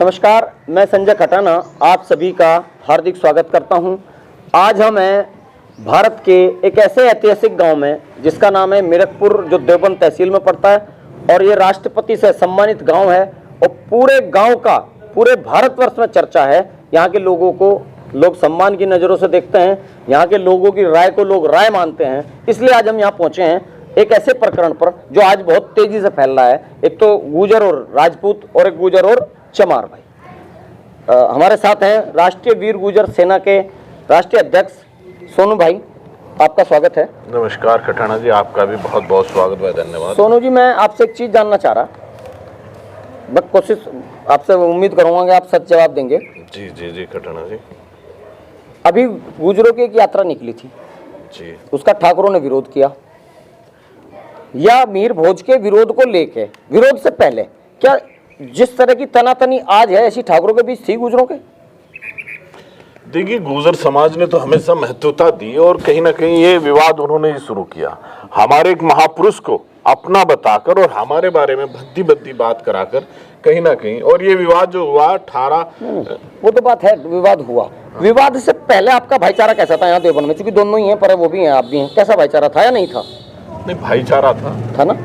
नमस्कार, मैं संजय खटाना आप सभी का हार्दिक स्वागत करता हूं। आज हम हैं भारत के एक ऐसे ऐतिहासिक गांव में जिसका नाम है मीरकपुर, जो देवबंद तहसील में पड़ता है और ये राष्ट्रपति से सम्मानित गांव है और पूरे गांव का पूरे भारतवर्ष में चर्चा है। यहाँ के लोगों को लोग सम्मान की नज़रों से देखते हैं, यहाँ के लोगों की राय को लोग राय मानते हैं। इसलिए आज हम यहाँ पहुँचे हैं एक ऐसे प्रकरण पर जो आज बहुत तेजी से फैल रहा है। एक तो गुर्जर और राजपूत और एक गुर्जर और चमार भाई। हमारे साथ हैं राष्ट्रीय वीर गुर्जर सेना के राष्ट्रीय अध्यक्ष सोनू भाई, आपका स्वागत है। नमस्कार खटाना जी, आपका भी बहुत बहुत स्वागत है, धन्यवाद। सोनू जी, मैं आपसे एक चीज़ जानना चाह रहा, मैं कोशिश आपसे उम्मीद करूंगा कि आप सच जवाब देंगे। जी जी जी खटाना जी। अभी गुर्जरों की एक यात्रा निकली थी जी, उसका ठाकुरों ने विरोध किया, या मीर भोज के विरोध को लेके, विरोध से पहले क्या जिस तरह की तनातनी आज है ऐसी ठाकुरों के बीच थी गुर्जरों के? देखिए, गुर्जर समाज ने तो हमेशा महत्वता दी और कहीं ना कहीं ये विवाद उन्होंने ही शुरू किया। हमारे एक महापुरुष को अपना बताकर और हमारे बारे में भद्दी भद्दी बात कराकर कहीं ना कहीं, और ये विवाद जो हुआ 18 वो तो बात है, विवाद हुआ। विवाद से पहले आपका भाईचारा कैसा था यहाँ देवबंद में? क्योंकि दोनों ही हैं, पर वो भी हैं, आप भी हैं। कैसा भाईचारा था या नहीं था? नहीं, भाईचारा था ना।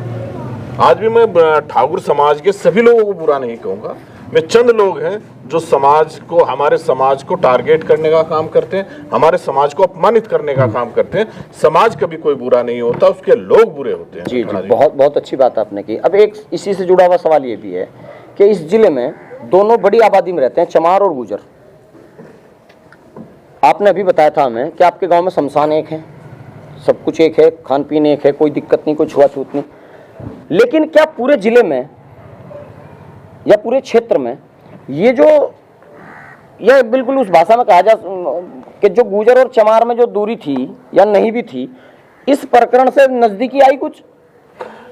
आज भी मैं ठाकुर समाज के सभी लोगों को बुरा नहीं कहूंगा। मैं चंद लोग हैं जो समाज को, हमारे समाज को टारगेट करने का काम करते हैं, हमारे समाज को अपमानित करने का काम करते हैं। समाज कभी कोई बुरा नहीं होता, उसके लोग बुरे होते हैं। जी जी, बहुत बहुत अच्छी बात आपने की। अब एक इसी से जुड़ा हुआ सवाल ये भी है कि इस जिले में दोनों बड़ी आबादी में रहते हैं, चमार और गुर्जर। आपने अभी बताया था हमें कि आपके गाँव में शमशान एक है, सब कुछ एक है, खान पीन एक है, कोई दिक्कत नहीं, कोई छुआछूत नहीं। लेकिन क्या पूरे जिले में या पूरे क्षेत्र में ये जो, यह बिल्कुल उस भाषा में कहा जा कि जो गुर्जर और चमार में जो दूरी थी या नहीं भी थी, इस प्रकरण से नजदीकी आई कुछ?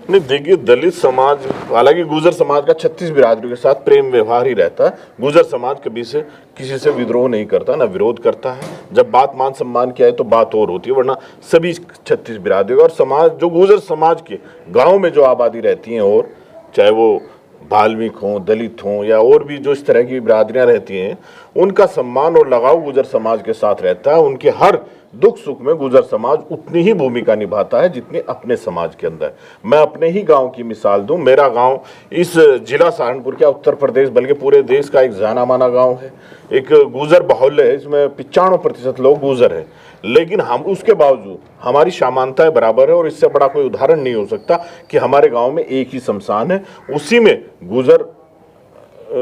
नहीं, देखिए, दलित समाज, हालांकि गुर्जर समाज का 36 बिरादरियों के साथ प्रेम व्यवहार ही रहता है। गुर्जर समाज कभी से किसी से विद्रोह नहीं करता, ना विरोध करता है। जब बात मान सम्मान की आए तो बात और होती है, वरना सभी 36 बिरादरियों और समाज, जो गुर्जर समाज के गाँव में जो आबादी रहती हैं, और चाहे वो बाल्मीक हों, दलित हों, या और भी जो इस तरह की बिरादरियां रहती हैं, उनका सम्मान और लगाव गुर्जर समाज के साथ रहता है। उनके हर दुख सुख में गुर्जर समाज उतनी ही भूमिका निभाता है जितनी अपने समाज के अंदर। मैं अपने ही गांव की मिसाल दूं। मेरा गांव इस जिला सहारनपुर क्या, उत्तर प्रदेश बल्कि पूरे देश का एक जाना माना गांव है। एक गुर्जर बाहुल्य है, इसमें 95% लोग गुर्जर हैं, लेकिन हम उसके बावजूद हमारी समानताएं बराबर है। और इससे बड़ा कोई उदाहरण नहीं हो सकता कि हमारे गांव में एक ही शमशान है, उसी में गुर्जर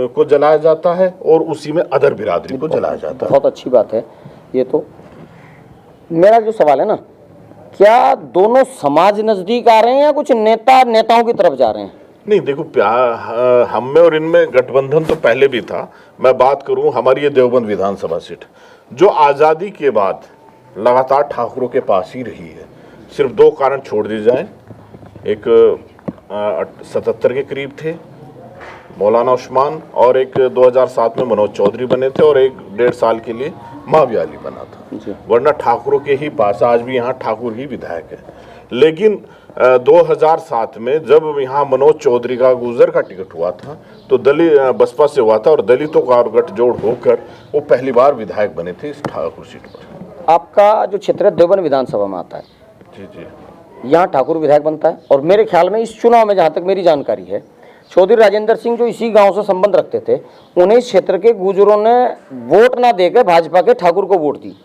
को जलाया जाता है और उसी में अदर बिरादरी को जलाया जाता है। बहुत अच्छी बात है ये तो। मेरा जो सवाल है ना, क्या दोनों समाज नजदीक आ रहे हैं या कुछ नेताओं की तरफ जा रहे हैं? नहीं, देखो, हम में और इनमें गठबंधन तो पहले भी था। मैं बात करूं हमारी ये देवबंद विधानसभा सीट, जो आज़ादी के बाद लगातार ठाकुरों के पास ही रही है। सिर्फ 2 कारण छोड़ दिए जाएं, एक 77 के करीब थे मौलाना उस्मान, और एक 2007 में मनोज चौधरी बने थे, और एक 1.5 साल के लिए मावी अली बना था। वरना ठाकुरों के ही पास आज भी यहाँ ठाकुर ही विधायक है। लेकिन 2007 में जब यहाँ मनोज चौधरी का गुर्जर का टिकट हुआ था तो दलित बसपा से हुआ था, और दलितों का गठजोड़ होकर वो पहली बार विधायक बने थे इस ठाकुर सीट पर। आपका जो क्षेत्र है देवबंद विधानसभा में आता है, जी जी, यहाँ ठाकुर विधायक बनता है। और मेरे ख्याल में इस चुनाव में, जहाँ तक मेरी जानकारी है, चौधरी राजेंद्र सिंह जो इसी गांव से संबंध रखते थे, उन्हें इस क्षेत्र के गुर्जरों ने वोट ना देकर भाजपा के ठाकुर को वोट दी।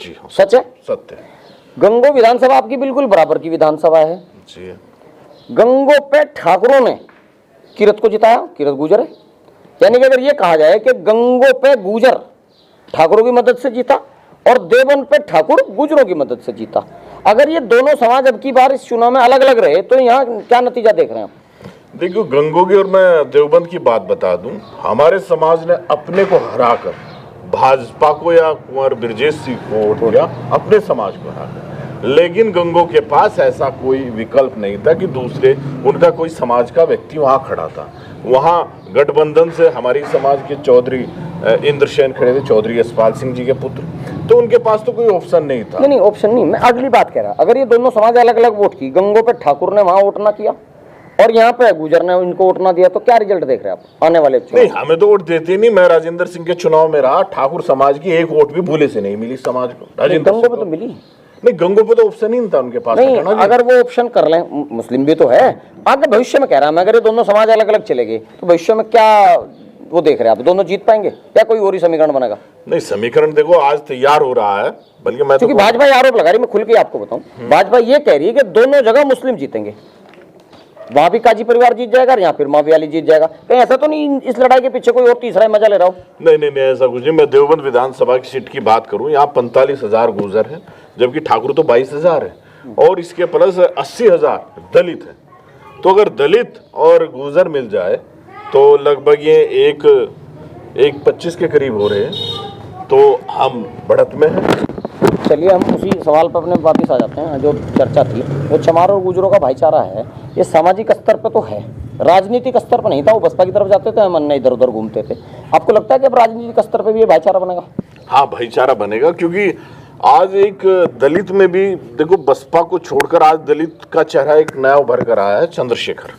जी हाँ, सच है? सत्य है। गंगो विधानसभा आपकी बिल्कुल बराबर की विधानसभा है। जी, गंगो पे ठाकुरों ने किरत को जिताया, किरत गुर्जर है। यानी कि अगर ये कहा जाए कि गंगो पे गुर्जर ठाकुरों की मदद से जीता और देवबंद पे ठाकुर गुर्जरों की मदद से जीता, अगर ये दोनों समाज अब की बार इस चुनाव में अलग अलग रहे तो यहाँ क्या नतीजा देख रहे हैं आप? देखियो, गंगोगी और मैं देवबंद की बात बता दूं, हमारे समाज ने अपने को हराकर भाजपा को या कुंवर ब्रजेश सिंह को वोट दिया, अपने समाज को हराकर। लेकिन गंगो के पास ऐसा कोई विकल्प नहीं था कि दूसरे उनका कोई समाज का व्यक्ति वहां खड़ा था। वहां गठबंधन से हमारी समाज के चौधरी इंद्रसेन खड़े थे, चौधरी यशपाल सिंह जी के पुत्र, तो उनके पास तो कोई ऑप्शन नहीं था। नहीं, ऑप्शन नहीं, मैं अगली बात कह रहा, अगर ये दोनों समाज अलग अलग वोट की, गंगो पे ठाकुर ने वहां वोट ना किया और यहाँ पे गुजर ने इनको वोट ना दिया तो क्या रिजल्ट देख रहे हैं आप आने वाले चुनाव? नहीं, हमें तो वोट देते नहीं। मैं राजेंद्र सिंह के चुनाव में रहा, ठाकुर समाज की एक वोट भी भूले से नहीं मिली समाज को। राजेंद्र गंगों सिंह पे तो को मिली नहीं, गंगों पे तो ऑप्शन ही नहीं था उनके पास। नहीं, हटाना जी। अगर वो ऑप्शन कर लें, मुस्लिम भी तो है आगे भविष्य में, कह रहा मैं, अगर ये दोनों समाज अलग अलग चले गए तो भविष्य में क्या वो देख रहे हैं आप, दोनों जीत पाएंगे या कोई और ही समीकरण बनेगा? नहीं, समीकरण देखो आज तैयार हो रहा है, बल्कि मैं क्योंकि तो भाजपा ये आरोप लगा रही, मैं खुल के आपको बताऊं, भाजपा ये कह रही है कि दोनों जगह मुस्लिम जीतेंगे, वहां भी काजी परिवार जीत जाएगा और यहाँ फिर मावियाली जीत जाएगा। कहीं ऐसा तो नहीं इस लड़ाई के पीछे कोई और तीसरा मजा ले रहा हो? नहीं नहीं नहीं, ऐसा कुछ नहीं। मैं देवबंद विधानसभा की सीट की बात करूं, यहाँ 45,000 गुर्जर है, जबकि ठाकुर तो 22,000 है, और इसके प्लस 80,000 दलित है। तो अगर दलित और गुर्जर मिल जाए तो लगभग ये एक 25 के करीब हो रहे हैं, तो हम बढ़त में हैं। चलिए हम उसी सवाल पर अपने वापिस आ जाते हैं। जो चर्चा थी वो चमार और गुजरों का भाईचारा है, ये सामाजिक स्तर पर तो है, राजनीतिक स्तर पर नहीं था। वो बसपा की तरफ जाते थे, हम अन्य इधर उधर घूमते थे। आपको लगता है कि अब राजनीतिक स्तर पर भी ये भाईचारा बनेगा? हाँ, भाईचारा बनेगा, क्योंकि आज एक दलित में भी देखो, बसपा को छोड़कर आज दलित का चेहरा एक नया उभर कर आया है, चंद्रशेखर,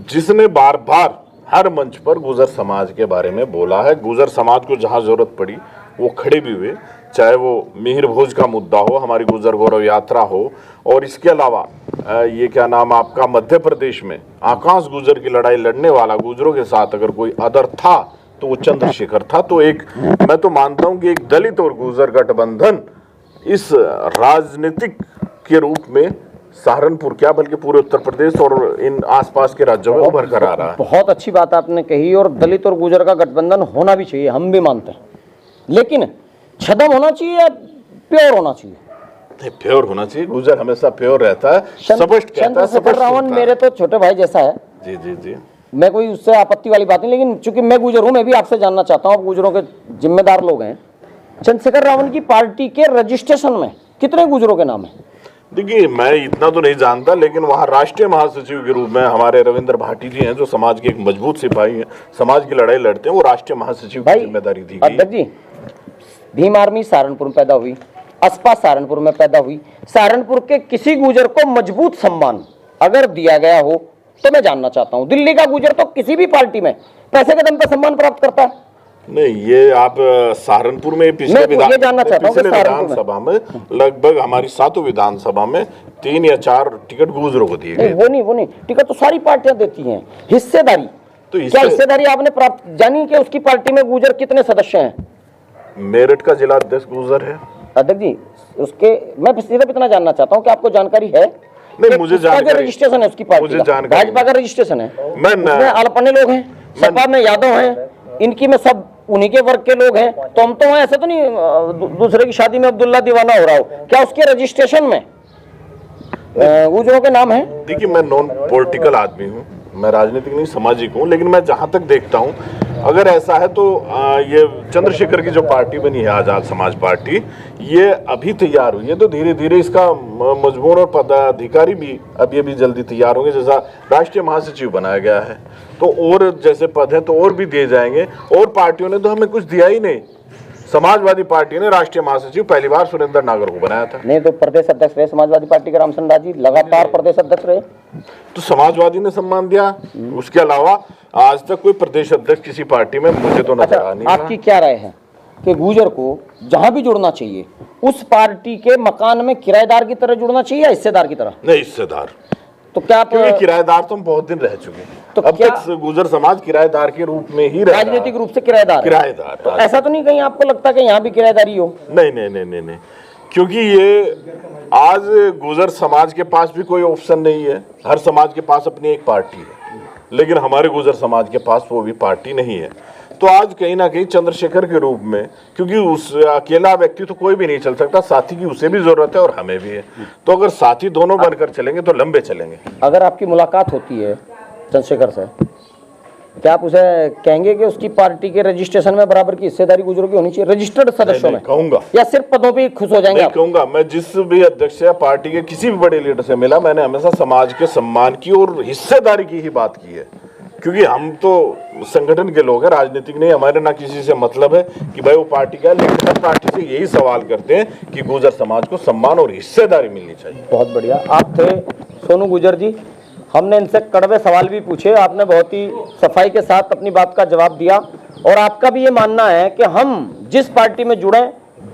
जिसने बार बार हर मंच पर गुजर समाज के बारे में बोला है। गुजर समाज को जहां जरूरत पड़ी वो खड़े भी हुए, चाहे वो मिहिर भोज का मुद्दा हो, हमारी गुजर गौरव यात्रा हो, और इसके अलावा ये क्या नाम आपका, मध्य प्रदेश में आकाश गुजर की लड़ाई लड़ने वाला गुजरों के साथ अगर कोई अदर था तो वो चंद्रशेखर था। तो एक मैं तो मानता हूं कि एक दलित और गुजर गठबंधन इस राजनीतिक के रूप में सहारनपुर क्या बल्कि पूरे उत्तर प्रदेश और इन आसपास के राज्यों में उभर कर आ रहा है। बहुत अच्छी बात आपने कही, और दलित और गुजर का गठबंधन होना भी चाहिए, हम भी मानते हैं, लेकिन छदम होना चाहिए या प्योर होना चाहिए? प्योर होना चाहिए। गुजर हमेशा प्योर रहता है, स्पष्ट कहता है, स्पष्ट रावण सुनता मेरे तो छोटे भाई जैसा है। जी जी जी। मैं कोई उससे आपत्ति वाली बात नहीं, लेकिन चूंकि मैं गुजर हूं, मैं भी आपसे जानना चाहता हूं, आप गुजरों के जिम्मेदार लोग हैं, चंद्रशेखर रावण की पार्टी के रजिस्ट्रेशन में कितने गुजरों के नाम है? देखिए, मैं इतना तो नहीं जानता, लेकिन वहाँ राष्ट्रीय महासचिव के रूप में हमारे रविंद्र भाटी जी हैं, जो समाज के एक मजबूत सिपाही हैं, समाज की लड़ाई लड़ते हैं, वो राष्ट्रीय महासचिव की जिम्मेदारी दी गई। अध्यक्ष जी, भीम आर्मी सहारनपुर में पैदा हुई, असपा सहारनपुर में पैदा हुई, सहारनपुर के किसी गुजर को मजबूत सम्मान अगर दिया गया हो तो मैं जानना चाहता हूं। दिल्ली का गुजर तो किसी भी पार्टी में पैसे के दम पर सम्मान प्राप्त करता है। नहीं, ये आप सहारनपुर में पिछले विधानसभा में लगभग हमारी 7 विधानसभा में 3 या 4 टिकट गुजरों को दिए गए। वो नहीं, टिकट तो सारी पार्टियां देती हैं। हिस्सेदारी, तो क्या हिस्सेदारी आपने प्राप्त जानी कि उसकी पार्टी में गुजर कितने सदस्य हैं? मेरठ का जिला अध्यक्ष गुजर है। अध्यक्ष जी, उसके मैं सिर्फ इतना जानना चाहता हूँ कि आपको जानकारी है? नहीं, मुझे जानकारी, रजिस्ट्रेशन है उसकी पार्टी का, भाजपा का रजिस्ट्रेशन है, उसमें अल्पने लोग हैं, सपा में यादव हैं, इनकी में सब उन्हीं के वर्ग के लोग हैं, तो हम तो ऐसा तो नहीं दूसरे की शादी में अब्दुल्ला दीवाना हो रहा हो, क्या उसके रजिस्ट्रेशन में गुजरों के नाम है? देखिए, मैं नॉन पॉलिटिकल आदमी हूँ, मैं राजनीतिक नहीं सामाजिक हूँ, लेकिन मैं जहाँ तक देखता हूँ अगर ऐसा है तो ये चंद्रशेखर की जो पार्टी बनी है आजाद समाज पार्टी, ये अभी तैयार हुई है, तो धीरे धीरे इसका मजबूर और पदाधिकारी भी अब ये भी जल्दी तैयार होंगे। जैसा राष्ट्रीय महासचिव बनाया गया है, तो और जैसे पद हैं तो और भी दिए जाएंगे। और पार्टियों ने तो हमें कुछ दिया ही नहीं। समाजवादी पार्टी ने राष्ट्रीय महासचिव पहली बार सुरेंद्र नागर को बनाया था। नहीं तो प्रदेश अध्यक्ष रहे समाजवादी पार्टी के रामचंद्र जी, लगातार प्रदेश अध्यक्ष रहे, तो समाजवादी ने सम्मान दिया। उसके अलावा आज तक कोई प्रदेश अध्यक्ष किसी पार्टी में मुझे तो नजर आ नहीं। आपकी क्या राय है कि गुजर को जहां भी जुड़ना चाहिए उस पार्टी के मकान में किराएदार की तरह जुड़ना चाहिए या हिस्सेदार की तरह? नहीं, हिस्सेदार। तो क्या क्योंकि किराएदार तो हम बहुत दिन रह चुके हैं, तो अब तक गुजर समाज किराएदार के रूप में ही राजनीतिक रूप से किराएदार। तो ऐसा तो नहीं कहीं आपको लगता कि यहाँ भी किराएदारी हो? नहीं नहीं नहीं नहीं नहीं, क्योंकि ये आज गुजर समाज के पास भी कोई ऑप्शन नहीं है। हर समाज के पास अपनी एक पार्टी है, लेकिन हमारे गुजर समाज के पास वो भी पार्टी नहीं है। तो आज कहीं ना कहीं चंद्रशेखर के रूप में, क्योंकि उस अकेला व्यक्ति तो कोई भी नहीं चल सकता, साथी की उसे भी जरूरत है और हमें भी है। तो अगर साथी दोनों बनकर चलेंगे तो लंबे चलेंगे। अगर आपकी मुलाकात होती है चंद्रशेखर से, क्या आप उसे कहेंगे कि उसकी पार्टी के रजिस्ट्रेशन में बराबर की हिस्सेदारी गुजरों की होनी चाहिए, रजिस्टर्ड सदस्यों में? कहूंगा, या सिर्फ पदों पे खुश हो जाएंगे? कहूंगा, मैं जिस भी अध्यक्ष या पार्टी के किसी भी बड़े लीडर से मिला, मैंने हमेशा समाज के सम्मान की और हिस्सेदारी की ही बात की है। क्योंकि हम तो संगठन के लोग हैं, राजनीतिक नहीं। हमारे ना किसी से मतलब है कि भाई वो पार्टी का, लेकिन हर पार्टी से यही सवाल करते हैं कि गुजर समाज को सम्मान और हिस्सेदारी मिलनी चाहिए। बहुत बढ़िया। आप थे सोनू गुजर जी, हमने इनसे कड़वे सवाल भी पूछे, आपने बहुत ही सफाई के साथ अपनी बात का जवाब दिया। और आपका भी ये मानना है कि हम जिस पार्टी में जुड़े,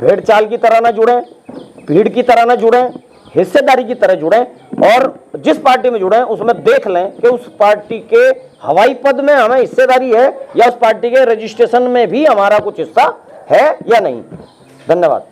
भेड़ चाल की तरह ना जुड़े, भीड़ की तरह ना जुड़े, हिस्सेदारी की तरह जुड़े, और जिस पार्टी में जुड़े उसमें देख लें कि उस पार्टी के हवाई पद में हमें हिस्सेदारी है या उस पार्टी के रजिस्ट्रेशन में भी हमारा कुछ हिस्सा है या नहीं। धन्यवाद।